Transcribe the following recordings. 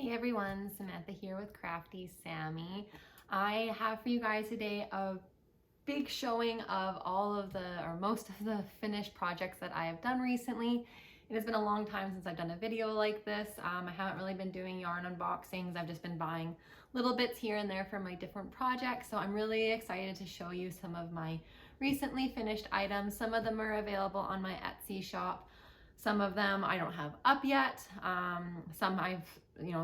Hey everyone, Samantha here with Crafty Sammy. I have for you guys today a big showing of all of the, or most of the finished projects that I have done recently. It has been a long time since I've done a video like this. I haven't really been doing yarn unboxings. I've just been buying little bits here and there for my different projects. So I'm really excited to show you some of my recently finished items. Some of them are available on my Etsy shop. Some of them I don't have up yet. Some I've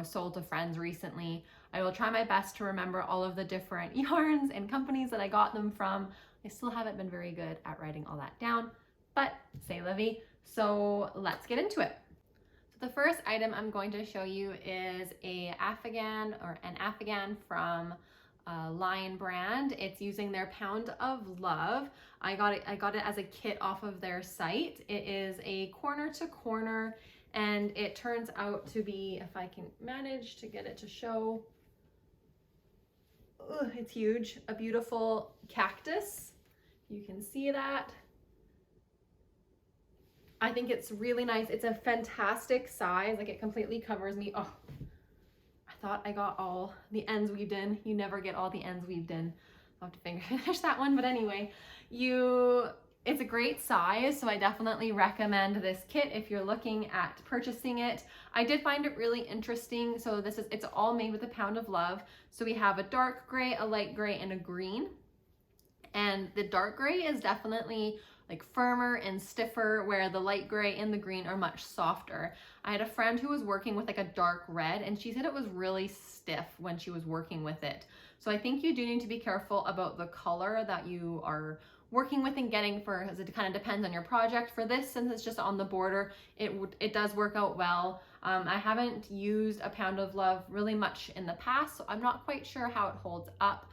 sold to friends recently. I will try my best to remember all of the different yarns and companies that I got them from. I still haven't been very good at writing all that down, but c'est la vie. So let's get into it. So the first item I'm going to show you is an Afghan from Lion Brand. It's using their Pound of Love. I got it as a kit off of their site. It is a corner to corner, and it turns out to be, if I can manage to get it to show, it's huge, a beautiful cactus. You can see that. I think it's really nice. It's a fantastic size. Like, it completely covers me. Oh, I thought I got all the ends weaved in. You never get all the ends weaved in. I'll have to finger finish that one. But anyway, it's a great size. So I definitely recommend this kit if you're looking at purchasing it. I did find it really interesting. So it's all made with a Pound of Love. So we have a dark gray, a light gray, and a green. And the dark gray is definitely like firmer and stiffer, where the light gray and the green are much softer. I had a friend who was working with like a dark red, and she said it was really stiff when she was working with it. So I think you do need to be careful about the color that you are working with and getting for, as it kind of depends on your project. For this, since it's just on the border, it does work out well. I haven't used a Pound of Love really much in the past, so I'm not quite sure how it holds up.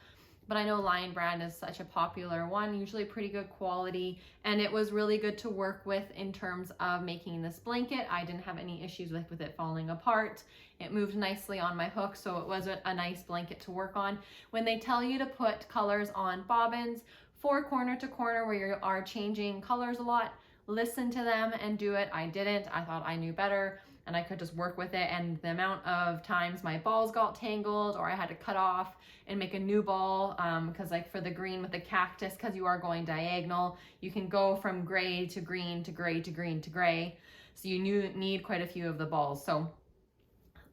But I know Lion Brand is such a popular one, usually pretty good quality, and it was really good to work with in terms of making this blanket. I didn't have any issues with it falling apart. It moved nicely on my hook, so it was a nice blanket to work on. When they tell you to put colors on bobbins for corner to corner where you are changing colors a lot, listen to them and do it. I didn't. I thought I knew better, and I could just work with it, and the amount of times my balls got tangled or I had to cut off and make a new ball, because like for the green with the cactus, because you are going diagonal, you can go from gray to green to gray to green to gray, so you need quite a few of the balls. So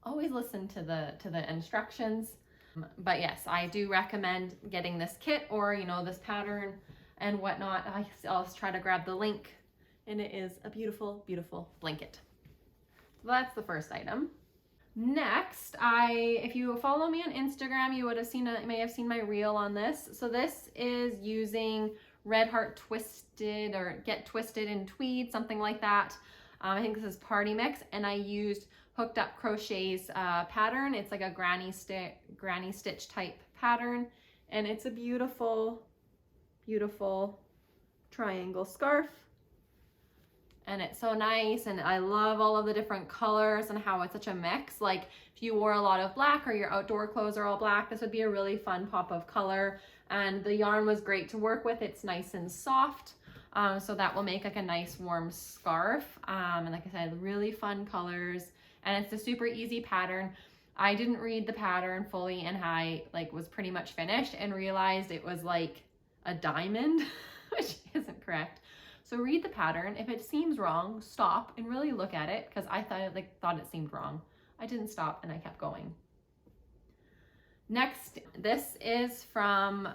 always listen to the instructions. But yes, I do recommend getting this kit, or this pattern and whatnot. I'll try to grab the link, and it is a beautiful, beautiful blanket. So that's the first item. Next, if you follow me on Instagram, you may have seen my reel on this. So this is using Red Heart Twisted, or Get Twisted in Tweed, something like that. I think this is Party Mix, and I used Hooked Up Crochet's pattern. It's like a granny stitch type pattern, and it's a beautiful, beautiful triangle scarf. And it's so nice, and I love all of the different colors and how it's such a mix. Like, if you wore a lot of black or your outdoor clothes are all black, this would be a really fun pop of color. And the yarn was great to work with. It's nice and soft, so that will make like a nice warm scarf. And like I said, really fun colors, and it's a super easy pattern. I didn't read the pattern fully, and I was pretty much finished and realized it was like a diamond, which isn't correct. So read the pattern. If it seems wrong, stop and really look at it, because I thought it seemed wrong. I didn't stop, and I kept going. Next, this is from,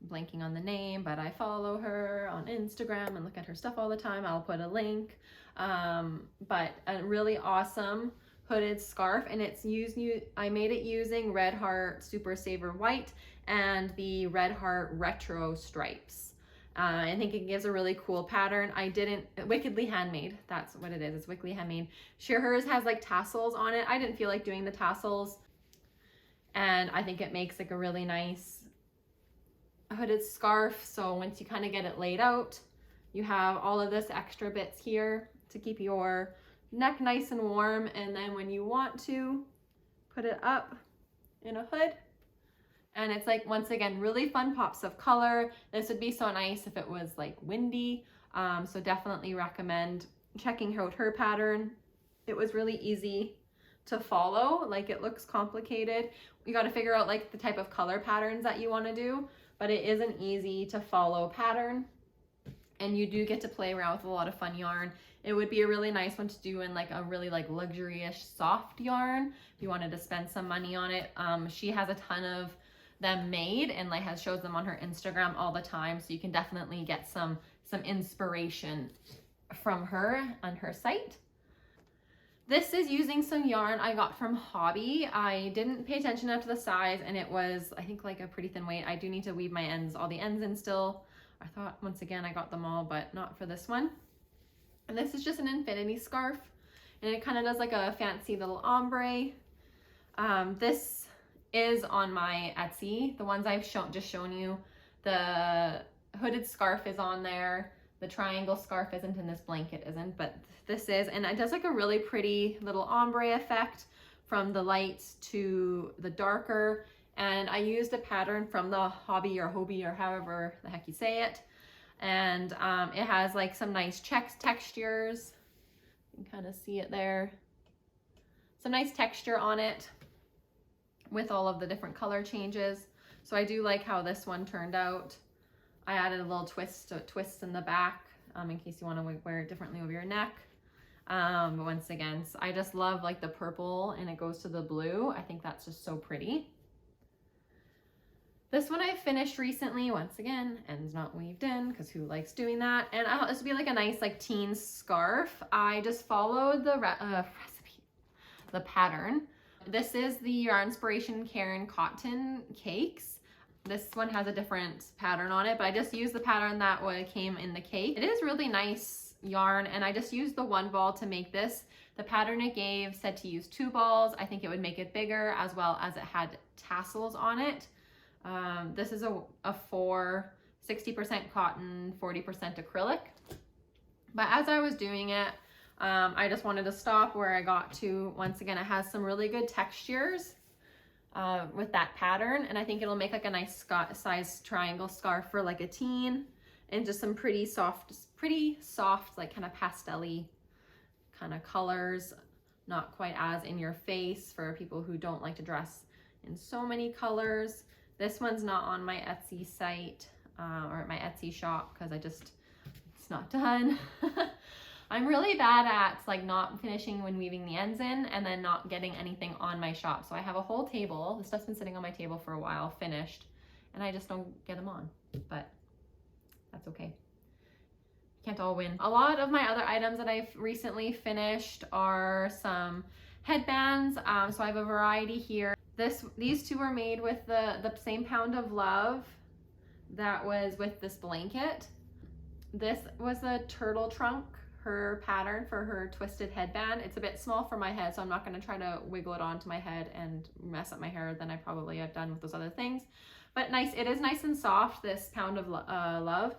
blanking on the name, but I follow her on Instagram and look at her stuff all the time. I'll put a link. But a really awesome hooded scarf, and I made it using Red Heart Super Saver White and the Red Heart Retro stripes. I think it gives a really cool pattern. Wickedly Handmade, that's what it is. It's Wickedly Handmade. Hers has like tassels on it. I didn't feel like doing the tassels, and I think it makes like a really nice hooded scarf. So once you kind of get it laid out, you have all of this extra bits here to keep your neck nice and warm, and then when you want to put it up in a hood, and it's like, once again, really fun pops of color. This would be so nice if it was like windy. So definitely recommend checking out her pattern. It was really easy to follow. Like, it looks complicated. You got to figure out like the type of color patterns that you want to do, but it is an easy to follow pattern. And you do get to play around with a lot of fun yarn. It would be a really nice one to do in like a really like luxury-ish soft yarn if you wanted to spend some money on it. She has a ton of them made and like shows them on her Instagram all the time, so you can definitely get some inspiration from her on her site. This is using some yarn I got from Hobby. I didn't pay attention enough to the size, and it was, I think, like a pretty thin weight. I do need to weave my ends, all the ends in still. I thought once again I got them all, but not for this one. And this is just an infinity scarf, and it kind of does like a fancy little ombre. This is on my Etsy. The ones I've just shown you, the hooded scarf is on there. The triangle scarf isn't, and this blanket isn't, but this is, and it does like a really pretty little ombre effect from the light to the darker. And I used a pattern from the Hobby or however the heck you say it. And it has like some nice textures. You can kind of see it there. Some nice texture on it with all of the different color changes. So I do like how this one turned out. I added a little twist in the back in case you want to wear it differently over your neck. But once again, I just love like the purple and it goes to the blue. I think that's just so pretty. This one I finished recently. Once again, ends not weaved in because who likes doing that? And this would be like a nice like teen scarf. I just followed the recipe, the pattern. This is the Yarn Inspiration Karen Cotton Cakes. This one has a different pattern on it, but I just used the pattern that came in the cake. It is really nice yarn, and I just used the one ball to make this. The pattern it gave said to use 2 balls. I think it would make it bigger, as well as it had tassels on it. This is a 60% cotton, 40% acrylic. But as I was doing it, I just wanted to stop where I got to. Once again, it has some really good textures with that pattern, and I think it'll make like a nice size triangle scarf for like a teen, and just some pretty soft like kind of pastel-y kind of colors, not quite as in your face for people who don't like to dress in so many colors. This one's not on my Etsy site or my Etsy shop because it's not done. I'm really bad at like not finishing when weaving the ends in and then not getting anything on my shop. So I have a whole table. This stuff's been sitting on my table for a while, finished, and I just don't get them on, but that's okay. Can't all win. A lot of my other items that I've recently finished are some headbands. So I have a variety here. These two were made with the same pound of love that was with this blanket. This was a turtle trunk, her pattern for her twisted headband. It's a bit small for my head, so I'm not going to try to wiggle it onto my head and mess up my hair than I probably have done with those other things. But nice, it is nice and soft, this pound of love.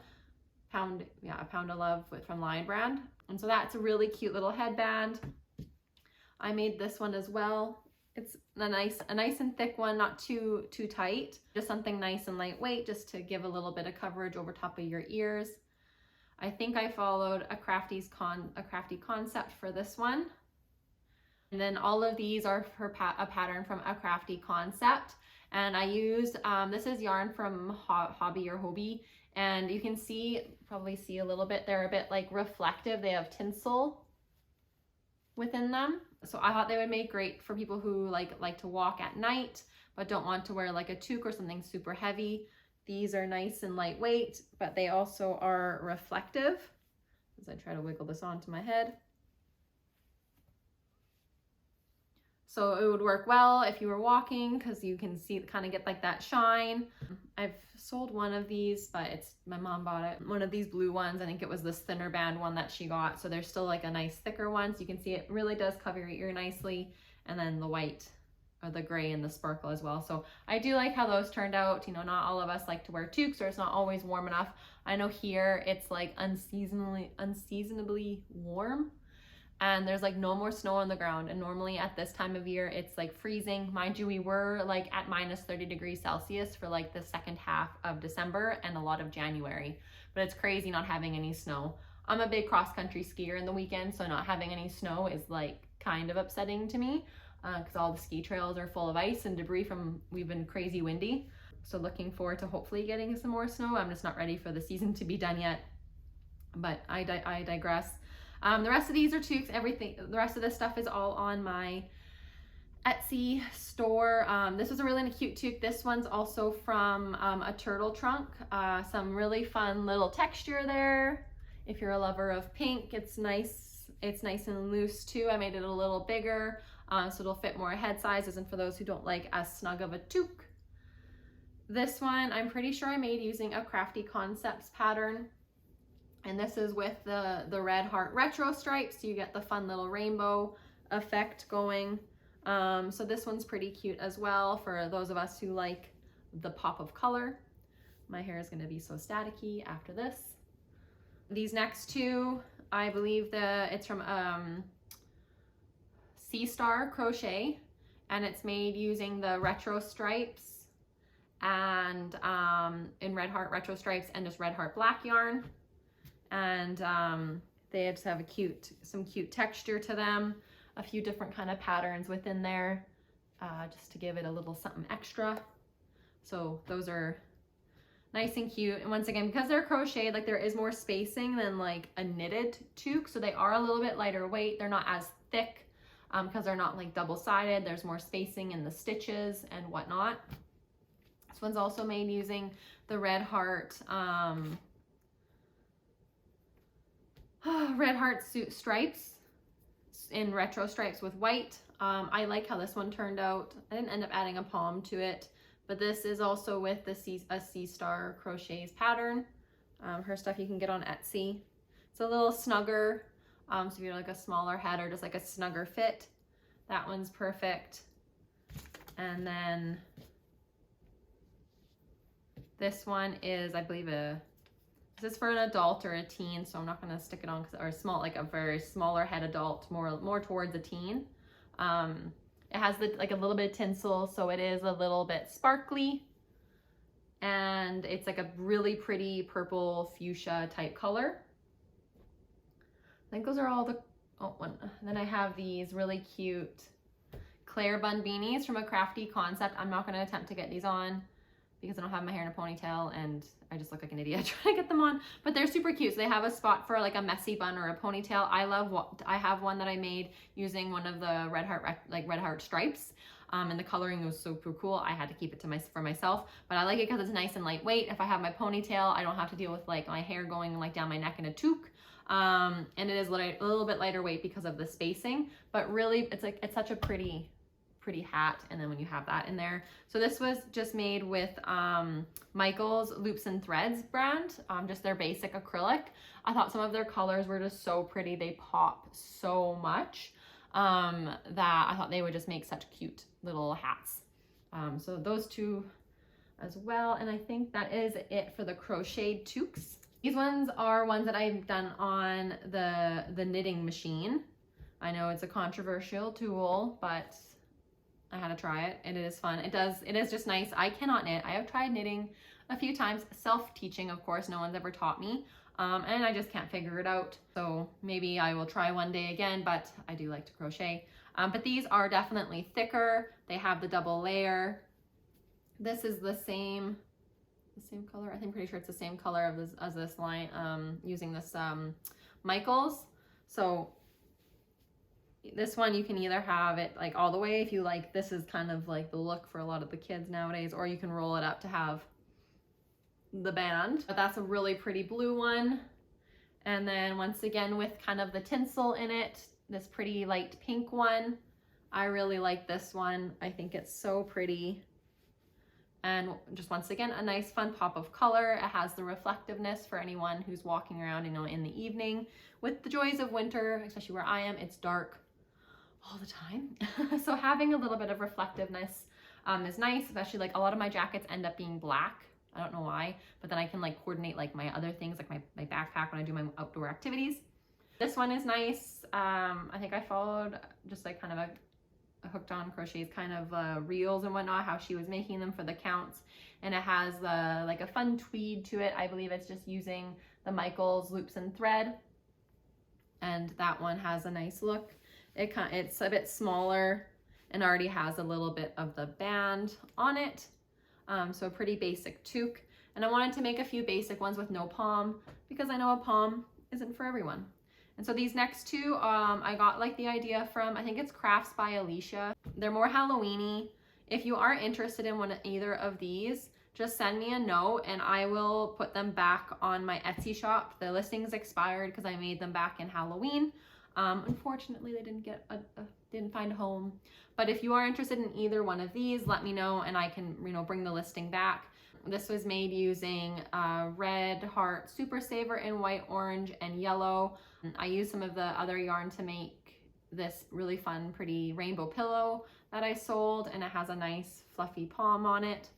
A pound of love from Lion Brand. And so that's a really cute little headband. I made this one as well. It's a nice and thick one, not too tight. Just something nice and lightweight, just to give a little bit of coverage over top of your ears. I think I followed a crafty concept for this one. And then all of these are a pattern from a crafty concept. And I used, this is yarn from Hobby, and you can probably see a little bit, they're a bit like reflective. They have tinsel within them. So I thought they would make great for people who like to walk at night, but don't want to wear like a toque or something super heavy. These are nice and lightweight, but they also are reflective. As I try to wiggle this onto my head. So it would work well if you were walking, because you can see, kind of get like that shine. I've sold one of these, but my mom bought it. One of these blue ones, I think it was this thinner band one that she got. So there's still like a nice thicker one. So you can see it really does cover your ear nicely. And then the white or the gray and the sparkle as well. So I do like how those turned out. You know, not all of us like to wear toques, or it's not always warm enough. I know here it's like unseasonably warm. And there's like no more snow on the ground, and normally at this time of year it's like freezing. Mind you, we were like at minus 30 degrees Celsius for like the second half of December and a lot of January, but it's crazy not having any snow. I'm a big cross-country skier in the weekend, so not having any snow is like kind of upsetting to me. because all the ski trails are full of ice and debris from, we've been crazy windy. So looking forward to hopefully getting some more snow. I'm just not ready for the season to be done yet, but I digress. The rest of these are toques. The rest of this stuff is all on my Etsy store. This was a really cute toque. This one's also from a turtle trunk. Some really fun little texture there. If you're a lover of pink, it's nice. It's nice and loose too. I made it a little bigger, so it'll fit more head sizes, and for those who don't like as snug of a toque. This one, I'm pretty sure I made using a Crafty Concepts pattern. And this is with the Red Heart retro stripes. So you get the fun little rainbow effect going. So this one's pretty cute as well for those of us who like the pop of color. My hair is gonna be so staticky after this. These next two, I believe it's from Star Crochet, and it's made using the retro stripes and in Red Heart retro stripes and just Red Heart black yarn. And they just have some cute texture to them, a few different kind of patterns within there, just to give it a little something extra. So those are nice and cute. And once again, because they're crocheted, like there is more spacing than like a knitted toque, so they are a little bit lighter weight. They're not as thick because they're not like double-sided. There's more spacing in the stitches and whatnot. This one's also made using the Red Heart stripes in retro stripes with white. I like how this one turned out. I didn't end up adding a palm to it, but this is also with a Star Crochet's pattern. Her stuff you can get on Etsy. It's a little snugger, so if you're like a smaller head or just like a snugger fit, that one's perfect. And then this one is, I believe, this is for an adult or a teen, so I'm not gonna stick it on, or like a very smaller head adult, more towards a teen. It has like a little bit of tinsel, so it is a little bit sparkly, and it's like a really pretty purple fuchsia type color. I think those are all the, then I have these really cute Claire Bun Beanies from a Crafty Concept. I'm not gonna attempt to get these on because I don't have my hair in a ponytail and I just look like an idiot trying to get them on, but they're super cute. So they have a spot for like a messy bun or a ponytail. I have one that I made using one of the Red Heart stripes, and the coloring was super cool. I had to keep it for myself, but I like it because it's nice and lightweight. If I have my ponytail, I don't have to deal with like my hair going like down my neck in a toque. And it is a little bit lighter weight because of the spacing, but really it's such a pretty hat. And then when you have that in there, so this was just made with Michael's Loops and Threads brand, just their basic acrylic. I thought some of their colors were just so pretty. They pop so much that I thought they would just make such cute little hats. So those two as well. And I think that is it for the crocheted toques. These ones are ones that I've done on the knitting machine. I know it's a controversial tool, but I had to try it and it is fun. It is just nice. I cannot knit. I have tried knitting a few times, self-teaching, of course, no one's ever taught me. And I just can't figure it out. So maybe I will try one day again, but I do like to crochet. But these are definitely thicker. They have the double layer. This is the same color. I'm pretty sure it's the same color as this line, using this Michael's. So this one, you can either have it like all the way if you like. This is kind of like the look for a lot of the kids nowadays, or you can roll it up to have the band. But that's a really pretty blue one. And then once again with kind of the tinsel in it, this pretty light pink one. I really like this one. I think it's so pretty. And just once again, a nice fun pop of color. It has the reflectiveness for anyone who's walking around, you know, in the evening. With the joys of winter, especially where I am, it's dark all the time. So having a little bit of reflectiveness is nice, especially like a lot of my jackets end up being black. I don't know why, but then I can like coordinate like my other things, like my backpack when I do my outdoor activities. This one is nice. I think I followed just like kind of a Hooked on Crochet's kind of reels and whatnot, how she was making them for the counts. And it has like a fun tweed to it. I believe it's just using the Michael's Loops and Thread. And that one has a nice look. It's a bit smaller and already has a little bit of the band on it. So a pretty basic toque. And I wanted to make a few basic ones with no palm because I know a palm isn't for everyone. And so these next two, I got like the idea from, I think it's Crafts by Alicia. They're more Halloween-y. If you are interested in either of these, just send me a note and I will put them back on my Etsy shop. The listings expired because I made them back in Halloween. Unfortunately, they didn't find a home. But if you are interested in either one of these, let me know and I can, bring the listing back. This was made using Red Heart Super Saver in white, orange, and yellow. I used some of the other yarn to make this really fun, pretty rainbow pillow that I sold, and it has a nice fluffy palm on it.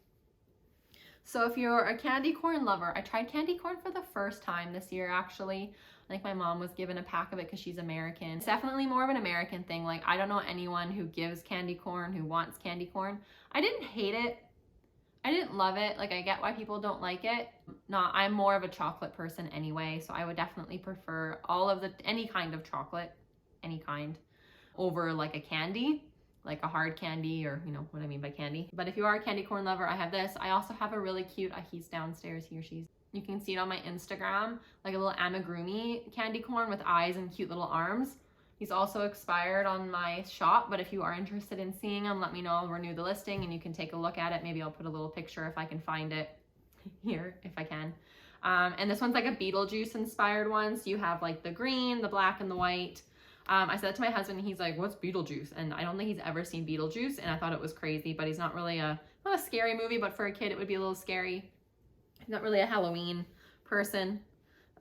So if you're a candy corn lover, I tried candy corn for the first time this year, actually. I think my mom was given a pack of it because she's American. It's definitely more of an American thing. Like, I don't know anyone who gives candy corn, who wants candy corn. I didn't hate it. I didn't love it. Like, I get why people don't like it. I'm more of a chocolate person anyway, so I would definitely prefer any kind of chocolate, any kind, over like a candy, like a hard candy, or what I mean by candy. But if you are a candy corn lover, I have this. I also have a really cute, he's downstairs, he or she's, you can see it on my Instagram, like a little amigurumi candy corn with eyes and cute little arms. He's also expired on my shop, but if you are interested in seeing him, let me know. I'll renew the listing and you can take a look at it. Maybe I'll put a little picture if I can find it here, if I can. And this one's like a Beetlejuice inspired one. So you have like the green, the black, and the white. I said that to my husband and he's like, what's Beetlejuice? And I don't think he's ever seen Beetlejuice, and I thought it was crazy, but he's not really not a scary movie, but for a kid it would be a little scary. He's not really a Halloween person.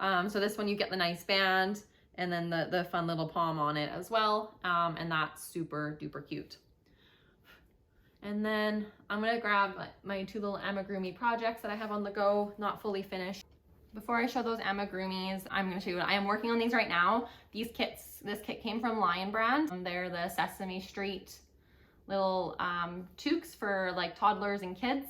So this one you get the nice band and then the fun little palm on it as well. And that's super duper cute. And then I'm gonna grab my two little amigurumi projects that I have on the go, not fully finished. Before I show those amigurumis, I'm gonna show you what I am working on these right now. This kit came from Lion Brand. They're the Sesame Street little toques for like toddlers and kids.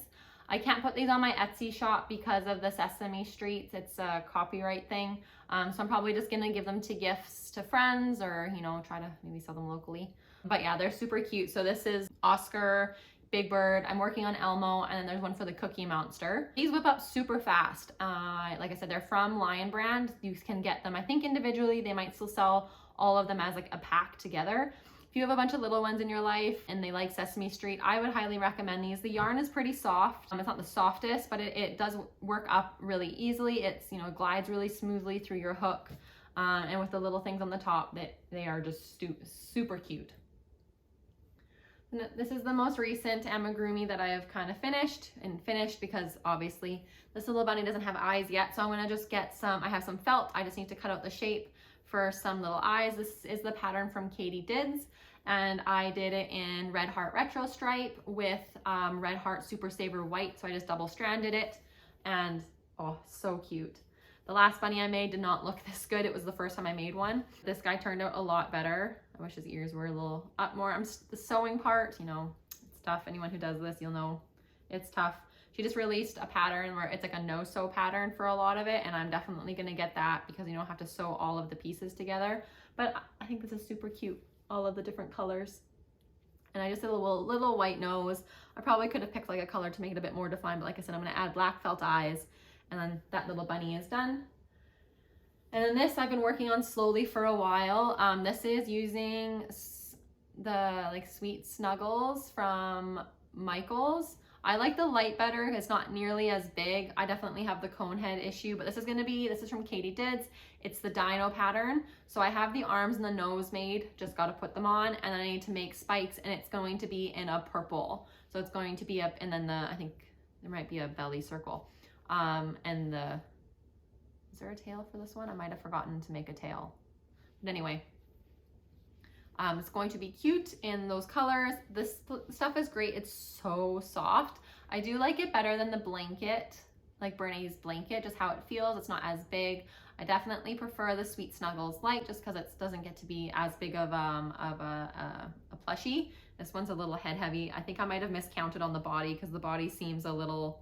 I can't put these on my Etsy shop because of the Sesame Street. It's a copyright thing. So I'm probably just gonna give them to gifts to friends, or try to maybe sell them locally. But yeah, they're super cute. So this is Oscar, Big Bird. I'm working on Elmo, and then there's one for the Cookie Monster. These whip up super fast. Like I said, they're from Lion Brand. You can get them, I think individually. They might still sell all of them as like a pack together. If you have a bunch of little ones in your life and they like Sesame Street, I would highly recommend these. The yarn is pretty soft. It's not the softest, but it does work up really easily. It's, glides really smoothly through your hook. And with the little things on the top, they are just super cute. This is the most recent amigurumi that I have kind of finished because obviously this little bunny doesn't have eyes yet. So I'm gonna just get I have some felt. I just need to cut out the shape for some little eyes. This is the pattern from Katie Dids, and I did it in Red Heart Retro Stripe with Red Heart Super Saver White. So I just double stranded it, and oh, so cute. The last bunny I made did not look this good. It was the first time I made one. This guy turned out a lot better. I wish his ears were a little up more. The sewing part, it's tough. Anyone who does this, you'll know it's tough. She just released a pattern where it's like a no-sew pattern for a lot of it, and I'm definitely gonna get that because you don't have to sew all of the pieces together. But I think this is super cute, all of the different colors. And I just did a little white nose. I probably could have picked like a color to make it a bit more defined, but like I said, I'm gonna add black felt eyes, and then that little bunny is done. And then this I've been working on slowly for a while. This is using the like Sweet Snuggles from Michaels. I like the light better. It's not nearly as big. I definitely have the cone head issue, but this is from Katie Dids. It's the Dino Pattern. So I have the arms and the nose made, just got to put them on, and then I need to make spikes, and it's going to be in a purple. So it's going to be up, and then I think there might be a belly circle. Is there a tail for this one? I might have forgotten to make a tail. But anyway, it's going to be cute in those colors. This stuff is great. It's so soft. I do like it better than the blanket, like Bernie's blanket, just how it feels. It's not as big. I definitely prefer the Sweet Snuggles light just because it doesn't get to be as big of a plushie. This one's a little head heavy. I think I might have miscounted on the body because the body seems a little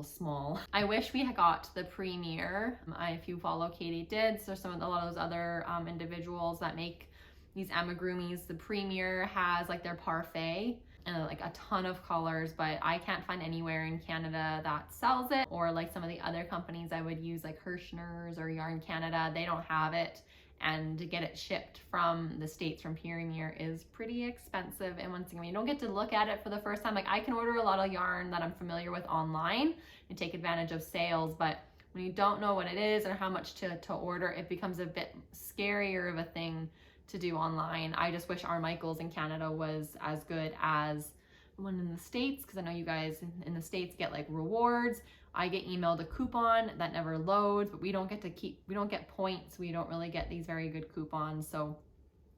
small. I wish we had got the premiere. If you follow Katie Dids, there's a lot of those other individuals that make these amigurumis. The Premier has like their parfait and like a ton of colors, but I can't find anywhere in Canada that sells it, or like some of the other companies I would use like Hirschner's or Yarn Canada, they don't have it. And to get it shipped from the States from Premier is pretty expensive. And once again, you don't get to look at it for the first time. Like I can order a lot of yarn that I'm familiar with online and take advantage of sales, but when you don't know what it is and how much to order, it becomes a bit scarier of a thing to do online. I just wish Michaels in Canada was as good as the one in the States, because I know you guys in the States get like rewards. I get emailed a coupon that never loads, but we don't get points. We don't really get these very good coupons. So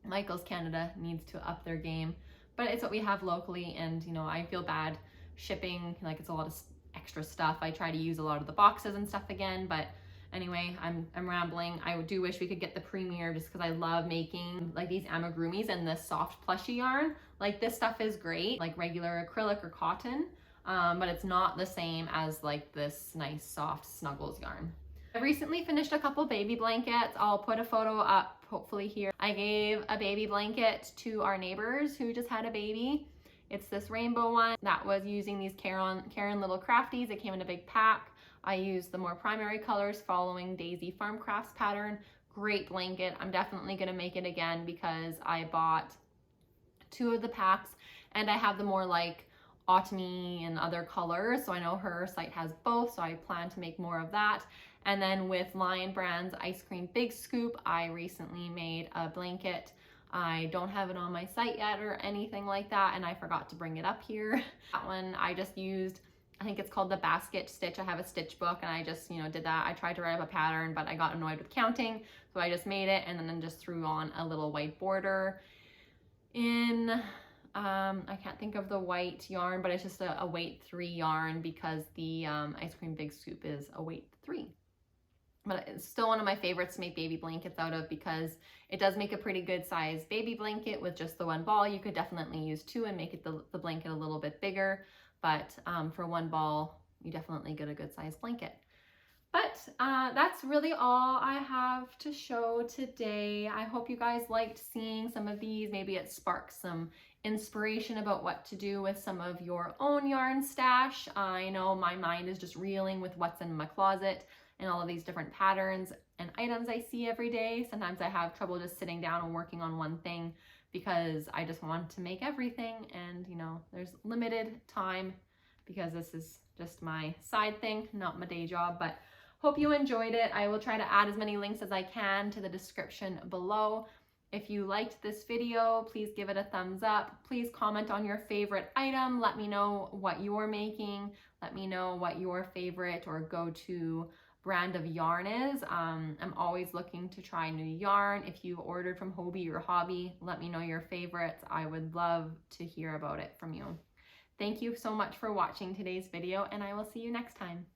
Michaels Canada needs to up their game, but it's what we have locally. And you know, I feel bad shipping, like it's a lot of extra stuff. I try to use a lot of the boxes and stuff again, but anyway, I'm rambling. I do wish we could get the Premier just because I love making like these amigurumis and this soft plushy yarn. Like this stuff is great, like regular acrylic or cotton, but it's not the same as like this nice soft snuggles yarn. I recently finished a couple baby blankets. I'll put a photo up hopefully here. I gave a baby blanket to our neighbors who just had a baby. It's this rainbow one that was using these Karen Little Crafties. It came in a big pack. I used the more primary colors following Daisy Farm Crafts pattern. Great blanket. I'm definitely gonna make it again because I bought 2 of the packs and I have the more like autumny and other colors. So I know her site has both, so I plan to make more of that. And then with Lion Brand's Ice Cream Big Scoop, I recently made a blanket. I don't have it on my site yet or anything like that, and I forgot to bring it up here. That one I just used, I think it's called the basket stitch. I have a stitch book and I just, you know, did that. I tried to write up a pattern, but I got annoyed with counting. So I just made it and then just threw on a little white border in, I can't think of the white yarn, but it's just a weight 3 yarn because the Ice Cream Big Scoop is a weight 3. But it's still one of my favorites to make baby blankets out of because it does make a pretty good size baby blanket with just the 1 ball. You could definitely use 2 and make it the blanket a little bit bigger. But for 1 ball, you definitely get a good size blanket. But that's really all I have to show today. I hope you guys liked seeing some of these. Maybe it sparks some inspiration about what to do with some of your own yarn stash. I know my mind is just reeling with what's in my closet and all of these different patterns and items I see every day. Sometimes I have trouble just sitting down and working on one thing because I just want to make everything, and you know, there's limited time because this is just my side thing, not my day job. But hope you enjoyed it. I will try to add as many links as I can to the description below. If you liked this video, please give it a thumbs up. Please comment on your favorite item. Let me know what you're making. Let me know what your favorite or go-to brand of yarn is. I'm always looking to try new yarn. If you ordered from Hobbii or Hobby, let me know your favorites. I would love to hear about it from you. Thank you so much for watching today's video, and I will see you next time.